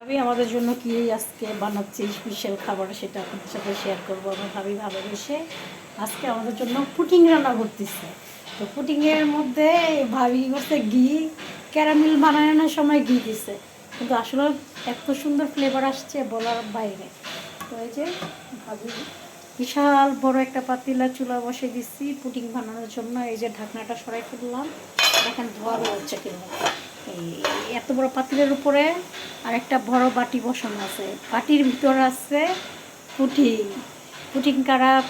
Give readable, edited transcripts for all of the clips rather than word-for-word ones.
আমি আমাদের জন্য কি আজকে বানাচ্ছি স্পেশাল খাবার সেটা আপনাদের সাথে শেয়ার করবো। আমার ভাবি ভালোবেসে আজকে আমাদের জন্য পুটিং রান্না করতেছে। তো পুটিংয়ের মধ্যে ভাবি করতে ঘি ক্যারামেল বানানোর সময় ঘি দিছে, কিন্তু আসলে এত সুন্দর ফ্লেভার আসছে বলার বাইরে। তো এই যে ভাবি বিশাল বড় একটা পাতিলা চুলা বসে দিচ্ছি পুটিং বানানোর জন্য। এই যে ঢাকনাটা সরাই ফেললাম, দেখেন ধোয়া বেরোচ্ছে কিনা। এই এত বড় পাতিলের উপরে আর একটা বড় বাটি বসানো আছে, বাটির ভিতর আছে পুটিং।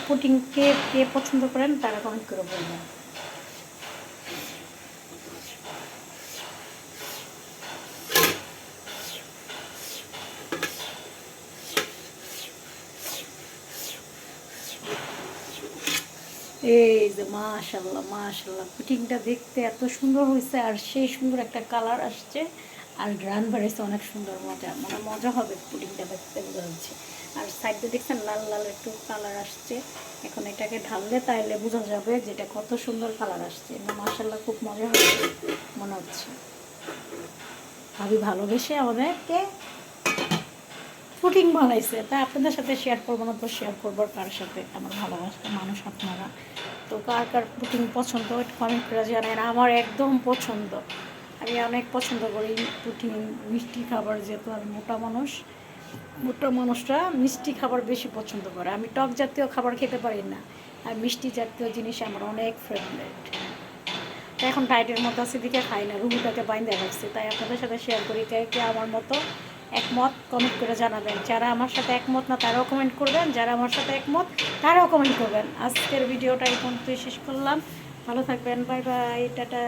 পুটিংকে কে পছন্দ করেন তারা কমেন্ট করে বলবেন। এই যে মাশাল্লাহ মাশাল্লাহ, পুটিংটা দেখতে এত সুন্দর হয়েছে আর সেই সুন্দর একটা কালার আসছে আর গ্রান বেড়েছে অনেক সুন্দর। মজা হবে পুডিংটা দেখতে, বোঝা যাচ্ছে। আর সাইডে দেখছেন লাল লাল একটু কালার আসছে। এখন এটাকে ঢাললে তাইলে বোঝা যাবে যেটা কত সুন্দর কালার আসছে। মাশাল্লাহ খুব মজা হবে মনে হচ্ছে। ভাবি ভালোবেসে আমাদেরকে পুডিং বানাইছে, তাই আপনাদের সাথে শেয়ার করবো না তো শেয়ার করবো কার সাথে? আমার ভালোবাসার মানুষ আপনারা। তো কার কার পুডিং পছন্দ একটু কমেন্ট করে জানেন। আমার একদম পছন্দ, আমি অনেক পছন্দ করি পুডিং। মিষ্টি খাবার, যেহেতু আমি মোটা মানুষরা মিষ্টি খাবার বেশি পছন্দ করে। আমি টক জাতীয় খাবার খেতে পারি না, আর মিষ্টি জাতীয় জিনিস আমার অনেক ফেভারিট। তাই এখন ডায়েটের মতো আছে দিকে খাই না, রুহুটাকে বাইন্দে রাখছি। তাই আপনাদের সাথে শেয়ার করি। কে কে আমার মতো একমত কমেন্ট করে জানাবেন। যারা আমার সাথে একমত না তারাও কমেন্ট করবেন, যারা আমার সাথে একমত তারাও কমেন্ট করবেন। আজকের ভিডিওটা এই পর্যন্তই শেষ করলাম। ভালো থাকবেন, বাই বাই, টাটা।